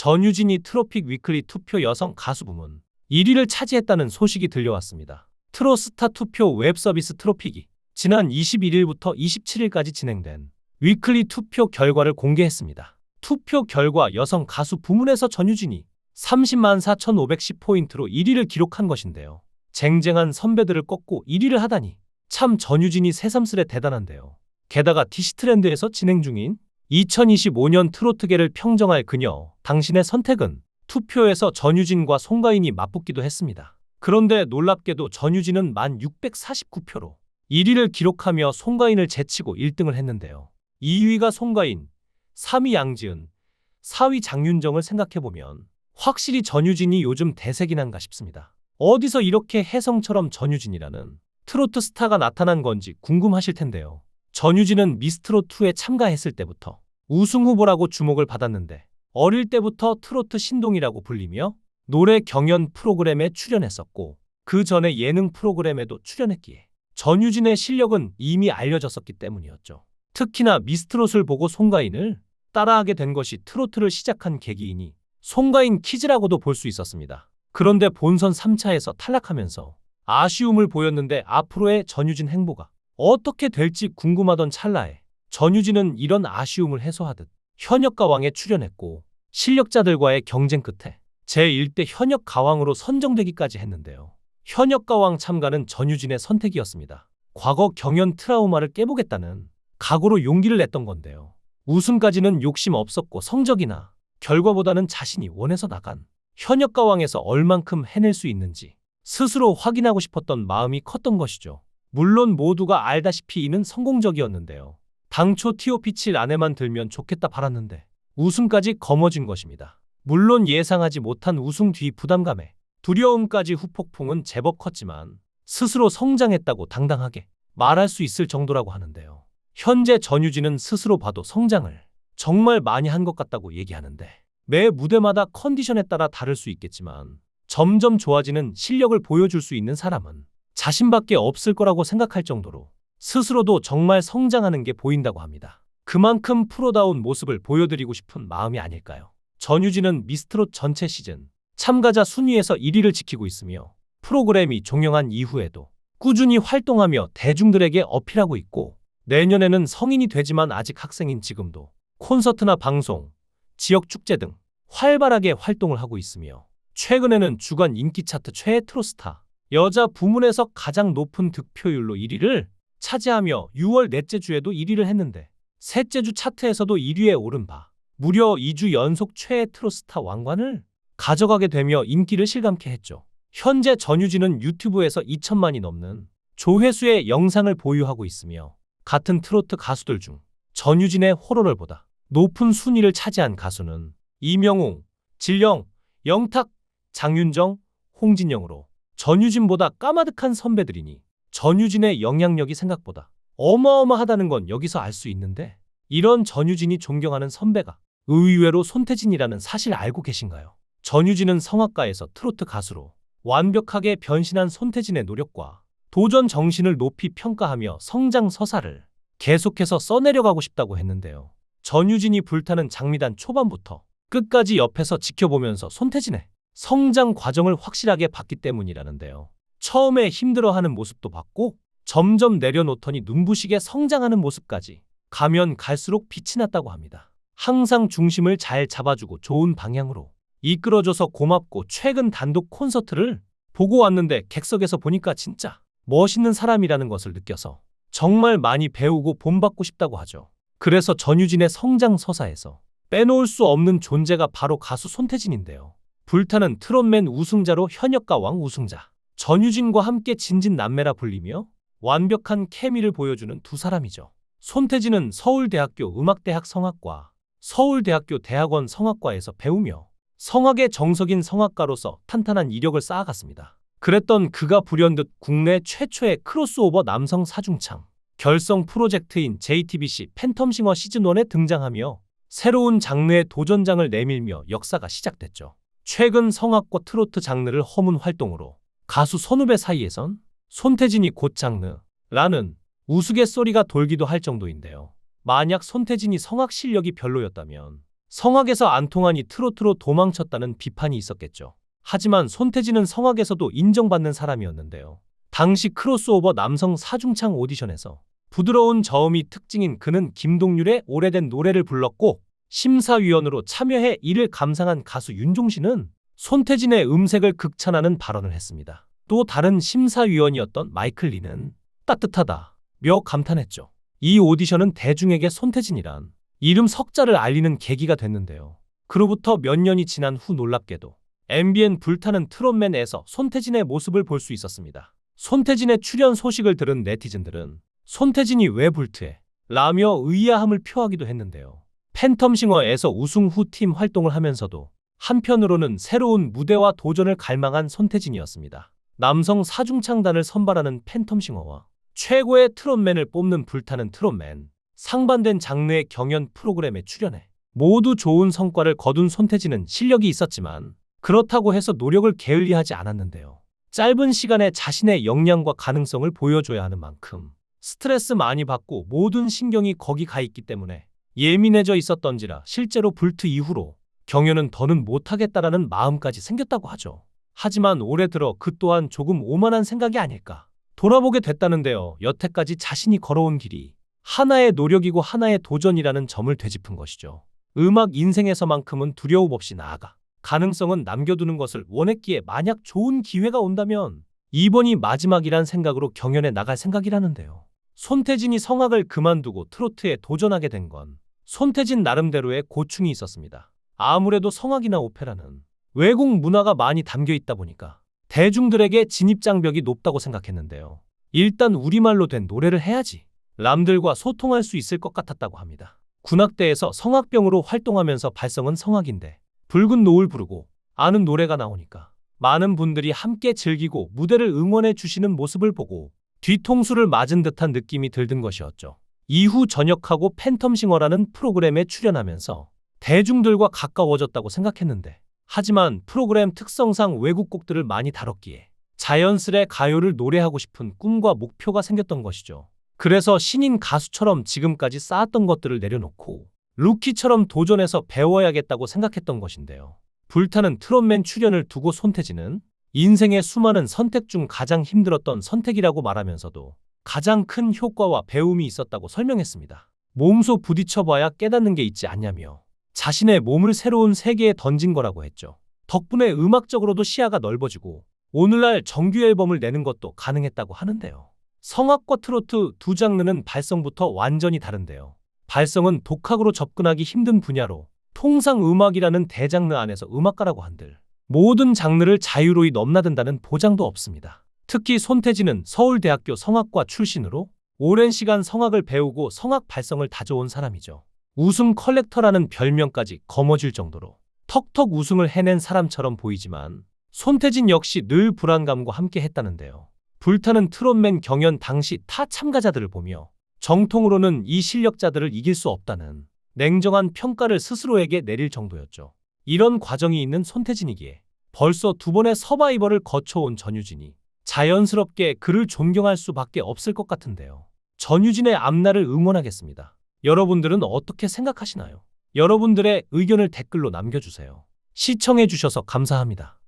전유진이 트로픽 위클리 투표 여성 가수 부문 1위를 차지했다는 소식이 들려왔습니다. 트로스타 투표 웹 서비스 트로픽이 지난 21일부터 27일까지 진행된 위클리 투표 결과를 공개했습니다. 투표 결과 여성 가수 부문에서 전유진이 30만 4,510포인트로 1위를 기록한 것인데요. 쟁쟁한 선배들을 꺾고 1위를 하다니 참 전유진이 새삼스레 대단한데요. 게다가 디시트랜드에서 진행 중인 2025년 트로트계를 평정할 그녀, 당신의 선택은 투표에서 전유진과 송가인이 맞붙기도 했습니다. 그런데 놀랍게도 전유진은 1,649표로 1위를 기록하며 송가인을 제치고 1등을 했는데요. 2위가 송가인, 3위 양지은, 4위 장윤정을 생각해보면 확실히 전유진이 요즘 대세긴 한가 싶습니다. 어디서 이렇게 혜성처럼 전유진이라는 트로트 스타가 나타난 건지 궁금하실 텐데요. 전유진은 미스트롯2에 참가했을 때부터 우승 후보라고 주목을 받았는데 어릴 때부터 트로트 신동이라고 불리며 노래 경연 프로그램에 출연했었고 그 전에 예능 프로그램에도 출연했기에 전유진의 실력은 이미 알려졌었기 때문이었죠. 특히나 미스트롯을 보고 송가인을 따라하게 된 것이 트로트를 시작한 계기이니 송가인 키즈라고도 볼 수 있었습니다. 그런데 본선 3차에서 탈락하면서 아쉬움을 보였는데 앞으로의 전유진 행보가 어떻게 될지 궁금하던 찰나에 전유진은 이런 아쉬움을 해소하듯 현역가왕에 출연했고 실력자들과의 경쟁 끝에 제1대 현역가왕으로 선정되기까지 했는데요. 현역가왕 참가는 전유진의 선택이었습니다. 과거 경연 트라우마를 깨보겠다는 각오로 용기를 냈던 건데요. 우승까지는 욕심 없었고 성적이나 결과보다는 자신이 원해서 나간 현역가왕에서 얼만큼 해낼 수 있는지 스스로 확인하고 싶었던 마음이 컸던 것이죠. 물론 모두가 알다시피 이는 성공적이었는데요. 당초 TOP7 안에만 들면 좋겠다 바랐는데 우승까지 거머쥔 것입니다. 물론 예상하지 못한 우승 뒤 부담감에 두려움까지 후폭풍은 제법 컸지만 스스로 성장했다고 당당하게 말할 수 있을 정도라고 하는데요. 현재 전유진은 스스로 봐도 성장을 정말 많이 한 것 같다고 얘기하는데 매 무대마다 컨디션에 따라 다를 수 있겠지만 점점 좋아지는 실력을 보여줄 수 있는 사람은 자신밖에 없을 거라고 생각할 정도로 스스로도 정말 성장하는 게 보인다고 합니다. 그만큼 프로다운 모습을 보여드리고 싶은 마음이 아닐까요? 전유진은 미스트롯 전체 시즌 참가자 순위에서 1위를 지키고 있으며 프로그램이 종영한 이후에도 꾸준히 활동하며 대중들에게 어필하고 있고 내년에는 성인이 되지만 아직 학생인 지금도 콘서트나 방송, 지역 축제 등 활발하게 활동을 하고 있으며 최근에는 주간 인기 차트 최애 트로스타 여자 부문에서 가장 높은 득표율로 1위를 차지하며 6월 넷째 주에도 1위를 했는데 셋째 주 차트에서도 1위에 오른 바 무려 2주 연속 최애 트로스타 왕관을 가져가게 되며 인기를 실감케 했죠. 현재 전유진은 유튜브에서 2천만이 넘는 조회수의 영상을 보유하고 있으며 같은 트로트 가수들 중 전유진의 호러럴보다 높은 순위를 차지한 가수는 이명웅, 질영, 영탁, 장윤정, 홍진영으로 전유진보다 까마득한 선배들이니 전유진의 영향력이 생각보다 어마어마하다는 건 여기서 알 수 있는데 이런 전유진이 존경하는 선배가 의외로 손태진이라는 사실 알고 계신가요? 전유진은 성악가에서 트로트 가수로 완벽하게 변신한 손태진의 노력과 도전 정신을 높이 평가하며 성장 서사를 계속해서 써내려가고 싶다고 했는데요. 전유진이 불타는 장미단 초반부터 끝까지 옆에서 지켜보면서 손태진의 성장 과정을 확실하게 봤기 때문이라는데요. 처음에 힘들어하는 모습도 봤고 점점 내려놓더니 눈부시게 성장하는 모습까지 가면 갈수록 빛이 났다고 합니다. 항상 중심을 잘 잡아주고 좋은 방향으로 이끌어줘서 고맙고 최근 단독 콘서트를 보고 왔는데 객석에서 보니까 진짜 멋있는 사람이라는 것을 느껴서 정말 많이 배우고 본받고 싶다고 하죠. 그래서 전유진의 성장 서사에서 빼놓을 수 없는 존재가 바로 가수 손태진인데요. 불타는 트롯맨 우승자로 현역가왕 우승자 전유진과 함께 진진남매라 불리며 완벽한 케미를 보여주는 두 사람이죠. 손태진은 서울대학교 음악대학 성악과 서울대학교 대학원 성악과에서 배우며 성악의 정석인 성악가로서 탄탄한 이력을 쌓아갔습니다. 그랬던 그가 불현듯 국내 최초의 크로스오버 남성 사중창 결성 프로젝트인 JTBC 팬텀싱어 시즌1에 등장하며 새로운 장르의 도전장을 내밀며 역사가 시작됐죠. 최근 성악과 트로트 장르를 허문 활동으로 가수 선후배 사이에선 손태진이 곧 장르라는 우스갯소리가 돌기도 할 정도인데요. 만약 손태진이 성악 실력이 별로였다면 성악에서 안 통하니 트로트로 도망쳤다는 비판이 있었겠죠. 하지만 손태진은 성악에서도 인정받는 사람이었는데요. 당시 크로스오버 남성 사중창 오디션에서 부드러운 저음이 특징인 그는 김동률의 오래된 노래를 불렀고, 심사위원으로 참여해 이를 감상한 가수 윤종신은 손태진의 음색을 극찬하는 발언을 했습니다. 또 다른 심사위원이었던 마이클 리는 따뜻하다 며 감탄했죠. 이 오디션은 대중에게 손태진이란 이름 석자를 알리는 계기가 됐는데요. 그로부터 몇 년이 지난 후 놀랍게도 MBN 불타는 트롯맨에서 손태진의 모습을 볼 수 있었습니다. 손태진의 출연 소식을 들은 네티즌들은 손태진이 왜 불트해? 라며 의아함을 표하기도 했는데요. 팬텀싱어에서 우승 후 팀 활동을 하면서도 한편으로는 새로운 무대와 도전을 갈망한 손태진이었습니다. 남성 사중창단을 선발하는 팬텀싱어와 최고의 트롯맨을 뽑는 불타는 트롯맨, 상반된 장르의 경연 프로그램에 출연해 모두 좋은 성과를 거둔 손태진은 실력이 있었지만 그렇다고 해서 노력을 게을리하지 않았는데요. 짧은 시간에 자신의 역량과 가능성을 보여줘야 하는 만큼 스트레스 많이 받고 모든 신경이 거기 가 있기 때문에 예민해져 있었던지라 실제로 불트 이후로 경연은 더는 못하겠다라는 마음까지 생겼다고 하죠. 하지만 올해 들어 그 또한 조금 오만한 생각이 아닐까 돌아보게 됐다는데요. 여태까지 자신이 걸어온 길이 하나의 노력이고 하나의 도전이라는 점을 되짚은 것이죠. 음악 인생에서만큼은 두려움 없이 나아가 가능성은 남겨두는 것을 원했기에 만약 좋은 기회가 온다면 이번이 마지막이란 생각으로 경연에 나갈 생각이라는데요. 손태진이 성악을 그만두고 트로트에 도전하게 된 건 손태진 나름대로의 고충이 있었습니다. 아무래도 성악이나 오페라는 외국 문화가 많이 담겨 있다 보니까 대중들에게 진입장벽이 높다고 생각했는데요. 일단 우리말로 된 노래를 해야지 남들과 소통할 수 있을 것 같았다고 합니다. 군악대에서 성악병으로 활동하면서 발성은 성악인데 붉은 노을 부르고 아는 노래가 나오니까 많은 분들이 함께 즐기고 무대를 응원해 주시는 모습을 보고 뒤통수를 맞은 듯한 느낌이 들던 것이었죠. 이후 전역하고 팬텀싱어라는 프로그램에 출연하면서 대중들과 가까워졌다고 생각했는데 하지만 프로그램 특성상 외국 곡들을 많이 다뤘기에 자연스레 가요를 노래하고 싶은 꿈과 목표가 생겼던 것이죠. 그래서 신인 가수처럼 지금까지 쌓았던 것들을 내려놓고 루키처럼 도전해서 배워야겠다고 생각했던 것인데요. 불타는 트롯맨 출연을 두고 손태진은 인생의 수많은 선택 중 가장 힘들었던 선택이라고 말하면서도 가장 큰 효과와 배움이 있었다고 설명했습니다. 몸소 부딪혀봐야 깨닫는 게 있지 않냐며 자신의 몸을 새로운 세계에 던진 거라고 했죠. 덕분에 음악적으로도 시야가 넓어지고 오늘날 정규 앨범을 내는 것도 가능했다고 하는데요. 성악과 트로트 두 장르는 발성부터 완전히 다른데요. 발성은 독학으로 접근하기 힘든 분야로 통상 음악이라는 대장르 안에서 음악가라고 한들 모든 장르를 자유로이 넘나든다는 보장도 없습니다. 특히 손태진은 서울대학교 성악과 출신으로 오랜 시간 성악을 배우고 성악 발성을 다져온 사람이죠. 우승 컬렉터라는 별명까지 거머쥘 정도로 턱턱 우승을 해낸 사람처럼 보이지만 손태진 역시 늘 불안감과 함께 했다는데요. 불타는 트롯맨 경연 당시 타 참가자들을 보며 정통으로는 이 실력자들을 이길 수 없다는 냉정한 평가를 스스로에게 내릴 정도였죠. 이런 과정이 있는 손태진이기에 벌써 두 번의 서바이벌을 거쳐온 전유진이 자연스럽게 그를 존경할 수밖에 없을 것 같은데요. 전유진의 앞날을 응원하겠습니다. 여러분들은 어떻게 생각하시나요? 여러분들의 의견을 댓글로 남겨주세요. 시청해주셔서 감사합니다.